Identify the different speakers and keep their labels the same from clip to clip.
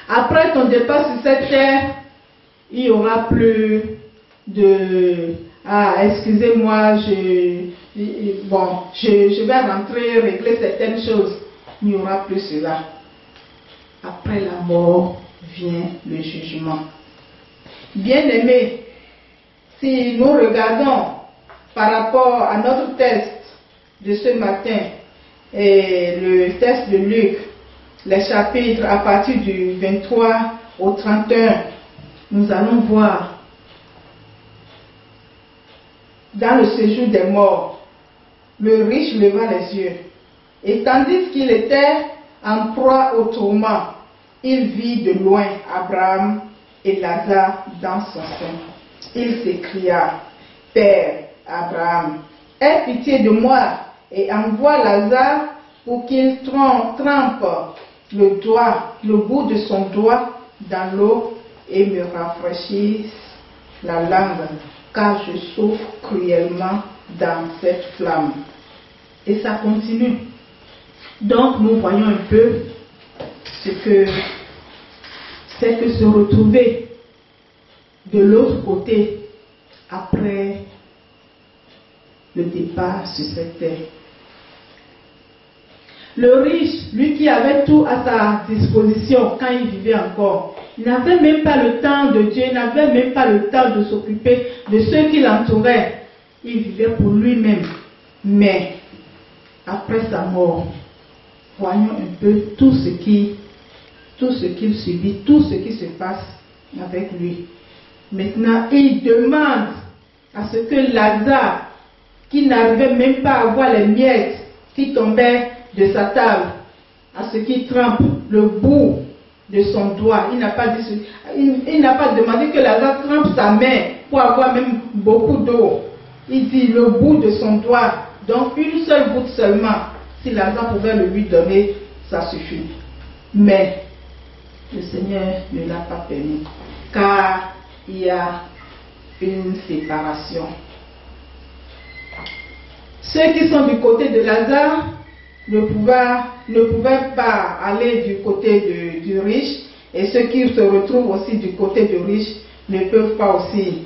Speaker 1: Après ton départ sur cette terre, il n'y aura plus de « Ah, excusez-moi, je vais rentrer, régler certaines choses. » Il n'y aura plus cela. Après la mort vient le jugement. Bien-aimés, si nous regardons par rapport à notre test de ce matin, et le test de Luc, les chapitres à partir du 23 au 31, nous allons voir dans le séjour des morts, le riche leva les yeux, et tandis qu'il était en proie au tourment, il vit de loin Abraham et Lazare dans son sein. Il s'écria, « Père Abraham, aie pitié de moi et envoie Lazare pour qu'il trempe le bout de son doigt dans l'eau et me rafraîchisse la langue, car je souffre cruellement dans cette flamme. » Et ça continue. Donc nous voyons un peu ce que c'est que se retrouver de l'autre côté après le départ sur cette terre. Le riche, lui qui avait tout à sa disposition quand il vivait encore, il n'avait même pas le temps de Dieu, il n'avait même pas le temps de s'occuper de ceux qui l'entouraient. Il vivait pour lui-même. Mais après sa mort, voyons un peu tout ce qu'il subit, tout ce qui se passe avec lui. Maintenant, il demande à ce que Lazare, qui n'arrivait même pas à voir les miettes qui tombaient de sa table, à ce qu'il trempe le bout de son doigt. Il n'a pas demandé que Lazare trempe sa main pour avoir même beaucoup d'eau. Il dit le bout de son doigt, donc une seule goutte seulement. Si Lazare pouvait le lui donner, ça suffit. Mais le Seigneur ne l'a pas permis, car il y a une séparation. Ceux qui sont du côté de Lazare ne pouvaient pas aller du côté du riche, et ceux qui se retrouvent aussi du côté du riche ne peuvent pas aussi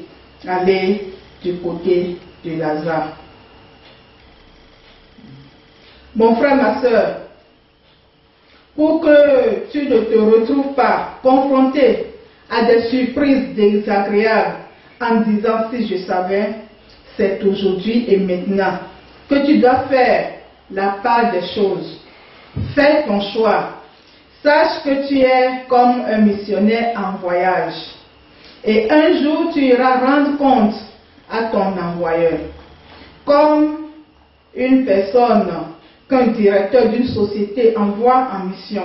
Speaker 1: aller du côté de Lazare. Mon frère, ma soeur, pour que tu ne te retrouves pas confronté à des surprises désagréables en disant si je savais, c'est aujourd'hui et maintenant que tu dois faire la part des choses. Fais ton choix. Sache que tu es comme un missionnaire en voyage. Et un jour, tu iras rendre compte à ton envoyeur. Comme une personne qu'un directeur d'une société envoie en mission.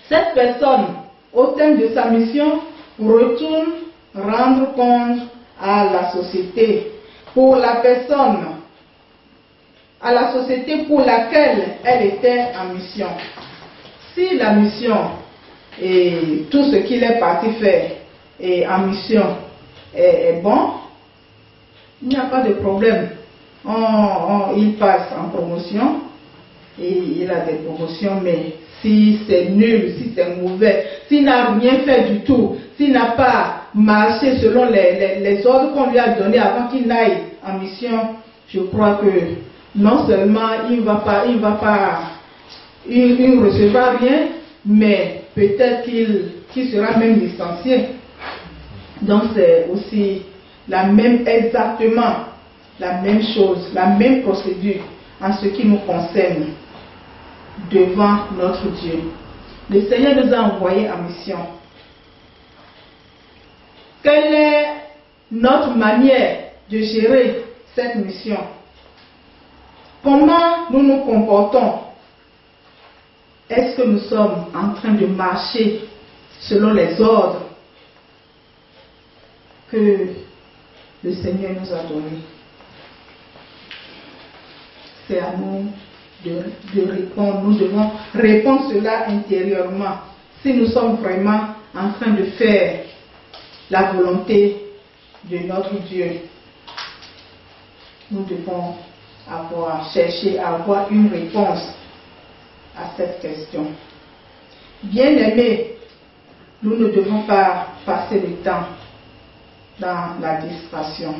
Speaker 1: Cette personne, au terme de sa mission, retourne rendre compte à la société pour la personne, à la société pour laquelle elle était en mission. Si la mission et tout ce qu'il est parti faire et en mission est bon, il n'y a pas de problème. Il passe en promotion et il a des promotions, mais si c'est nul, si c'est mauvais, s'il n'a rien fait du tout, s'il n'a pas marché selon les ordres qu'on lui a donnés avant qu'il n'aille en mission, je crois que non seulement il ne recevra rien, mais peut-être qu'il sera même licencié. Donc c'est aussi exactement la même chose, la même procédure en ce qui nous concerne devant notre Dieu. Le Seigneur nous a envoyés en mission. Quelle est notre manière de gérer cette mission? Comment nous nous comportons? Est-ce que nous sommes en train de marcher selon les ordres que le Seigneur nous a donnés? C'est à nous de répondre. Nous devons répondre cela intérieurement. Si nous sommes vraiment en train de faire la volonté de notre Dieu, nous devons chercher à avoir une réponse à cette question. Bien-aimés, nous ne devons pas passer le temps dans la distraction.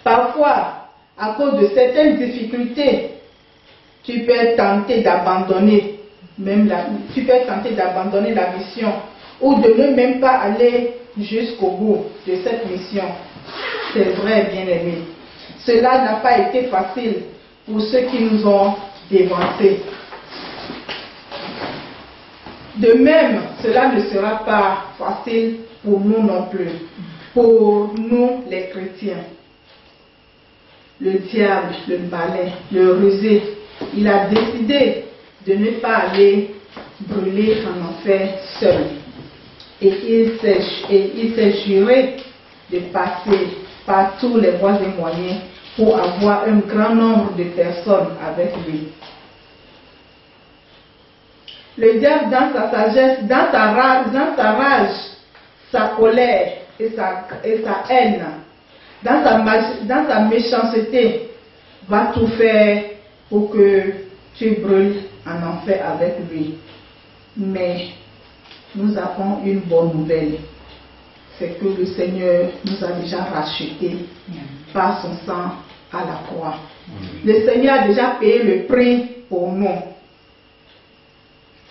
Speaker 1: Parfois, à cause de certaines difficultés, tu peux être tenté d'abandonner la mission ou de ne même pas aller jusqu'au bout de cette mission. C'est vrai, bien-aimés. Cela n'a pas été facile pour ceux qui nous ont devancés. De même, cela ne sera pas facile pour nous non plus, pour nous les chrétiens. Le diable, le malin, le rusé, il a décidé de ne pas aller brûler en enfer seul. Et il s'est juré de passer par tous les voies et moyens pour avoir un grand nombre de personnes avec lui. Le diable, dans sa sagesse, dans sa rage, sa colère et sa haine, dans sa méchanceté, va tout faire pour que tu brûles en enfer avec lui. Mais nous avons une bonne nouvelle. C'est que le Seigneur nous a déjà rachetés par son sang à la croix. Le Seigneur a déjà payé le prix pour nous.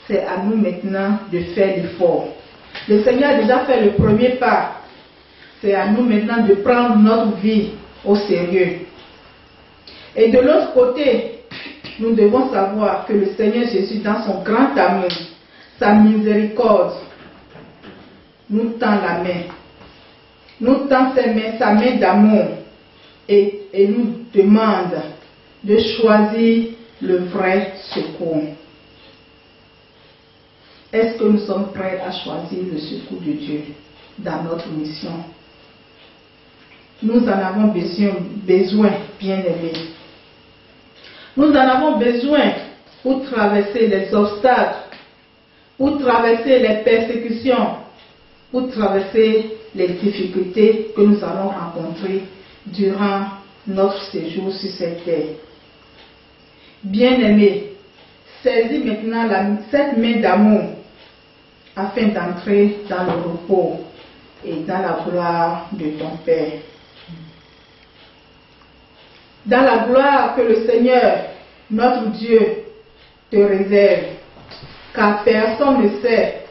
Speaker 1: C'est à nous maintenant de faire l'effort. Le Seigneur a déjà fait le premier pas. C'est à nous maintenant de prendre notre vie au sérieux. Et de l'autre côté, nous devons savoir que le Seigneur Jésus, dans son grand amour, sa miséricorde, nous tend la main. Nous tend sa main d'amour et nous demande de choisir le vrai secours. Est-ce que nous sommes prêts à choisir le secours de Dieu dans notre mission? Nous en avons besoin, bien-aimés. Nous en avons besoin pour traverser les obstacles, pour traverser les persécutions, pour traverser les difficultés que nous allons rencontrer durant notre séjour sur cette terre. Bien-aimés, saisis maintenant cette main d'amour afin d'entrer dans le repos et dans la gloire de ton Père. Dans la gloire que le Seigneur, notre Dieu, te réserve, car personne ne sait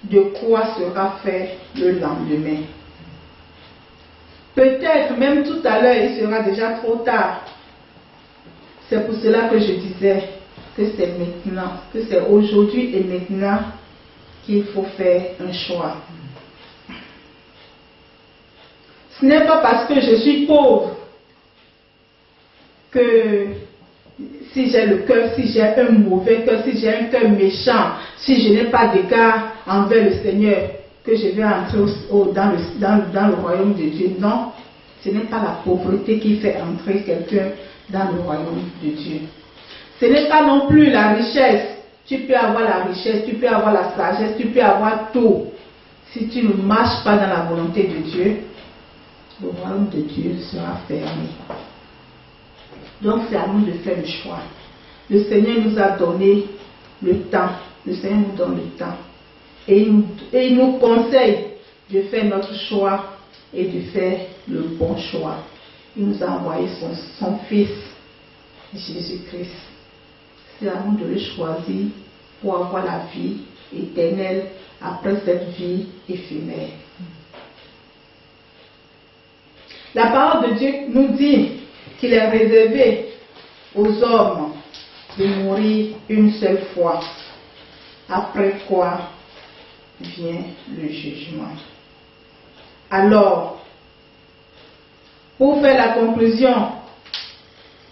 Speaker 1: de quoi sera fait le lendemain. Peut-être même tout à l'heure, il sera déjà trop tard. C'est pour cela que je disais que c'est maintenant, que c'est aujourd'hui et maintenant qu'il faut faire un choix. Ce n'est pas parce que je suis pauvre que si j'ai le cœur, si j'ai un mauvais cœur, si j'ai un cœur méchant, si je n'ai pas d'égard envers le Seigneur, que je vais entrer dans le royaume de Dieu. Non, ce n'est pas la pauvreté qui fait entrer quelqu'un dans le royaume de Dieu. Ce n'est pas non plus la richesse. Tu peux avoir la richesse, tu peux avoir la sagesse, tu peux avoir tout. Si tu ne marches pas dans la volonté de Dieu, le royaume de Dieu sera fermé. Donc c'est à nous de faire le choix. Le Seigneur nous a donné le temps. Le Seigneur nous donne le temps. Et il nous conseille de faire notre choix et de faire le bon choix. Il nous a envoyé son Fils, Jésus-Christ. C'est à nous de le choisir pour avoir la vie éternelle après cette vie éphémère. La parole de Dieu nous dit qu'il est réservé aux hommes de mourir une seule fois, après quoi vient le jugement. Alors, pour faire la conclusion,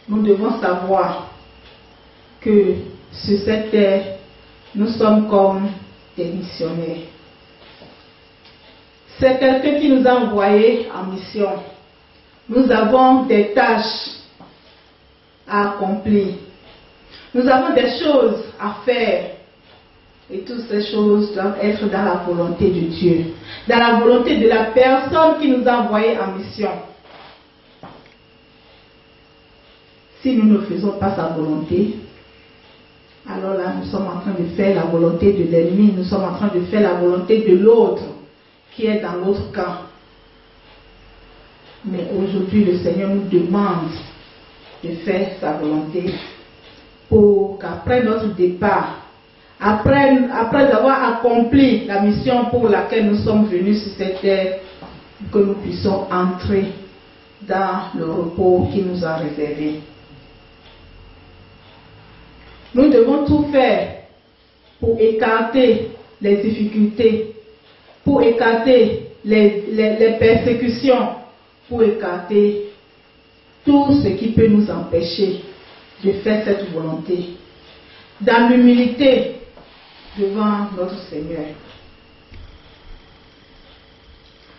Speaker 1: nous devons savoir que sur cette terre, nous sommes comme des missionnaires. C'est quelqu'un qui nous a envoyés en mission. Nous avons des tâches à accomplir. Nous avons des choses à faire. Et toutes ces choses doivent être dans la volonté de Dieu. Dans la volonté de la personne qui nous a envoyés en mission. Si nous ne faisons pas sa volonté, alors là, nous sommes en train de faire la volonté de l'ennemi, nous sommes en train de faire la volonté de l'autre qui est dans l'autre camp. Mais aujourd'hui, le Seigneur nous demande de faire sa volonté pour qu'après notre départ, après avoir accompli la mission pour laquelle nous sommes venus sur cette terre, que nous puissions entrer dans le repos qui nous a réservé. Nous devons tout faire pour écarter les difficultés, pour écarter les persécutions, pour écarter tout ce qui peut nous empêcher de faire cette volonté, dans l'humilité devant notre Seigneur.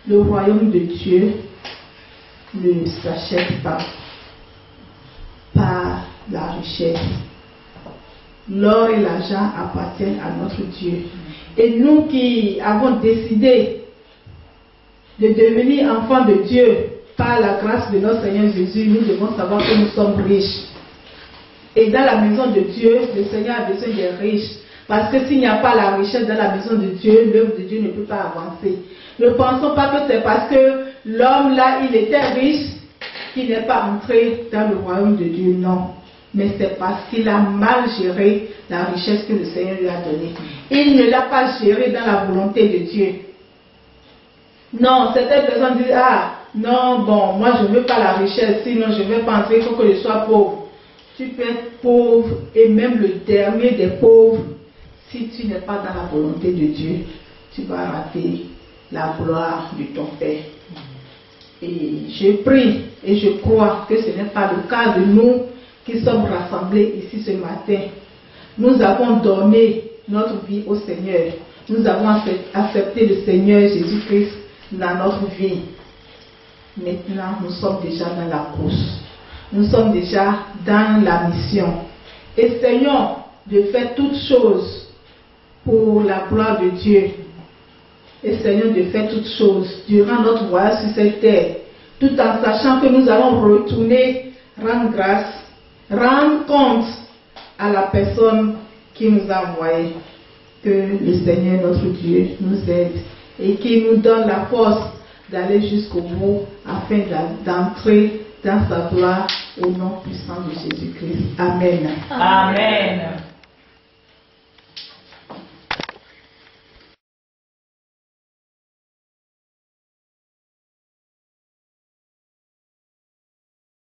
Speaker 1: Le royaume de Dieu ne s'achète pas par la richesse. L'or et l'argent appartiennent à notre Dieu. Et nous qui avons décidé de devenir enfants de Dieu par la grâce de notre Seigneur Jésus, nous devons savoir que nous sommes riches. Et dans la maison de Dieu, le Seigneur a besoin des riches. Parce que s'il n'y a pas la richesse dans la maison de Dieu, l'œuvre de Dieu ne peut pas avancer. Ne pensons pas que c'est parce que l'homme là, il était riche, qu'il n'est pas entré dans le royaume de Dieu. Non. Mais c'est parce qu'il a mal géré la richesse que le Seigneur lui a donnée. Il ne l'a pas gérée dans la volonté de Dieu. Non, certaines personnes disent, ah, non, bon, moi je ne veux pas la richesse, sinon je ne vais pas entrer, il faut que je sois pauvre. Tu peux être pauvre, et même le dernier des pauvres, si tu n'es pas dans la volonté de Dieu, tu vas rater la gloire de ton Père. Et je prie et je crois que ce n'est pas le cas de nous qui sommes rassemblés ici ce matin. Nous avons donné notre vie au Seigneur. Nous avons accepté le Seigneur Jésus-Christ dans notre vie. Maintenant, nous sommes déjà dans la course. Nous sommes déjà dans la mission. Essayons de faire toutes choses pour la gloire de Dieu. Essayons de faire toutes choses durant notre voyage sur cette terre, tout en sachant que nous allons retourner, rendre grâce, rendre compte à la personne qui nous a envoyés. Que le Seigneur, notre Dieu, nous aide et qu'il nous donne la force d'aller jusqu'au bout afin d'entrer dans sa gloire au nom puissant de Jésus-Christ. Amen.
Speaker 2: Amen.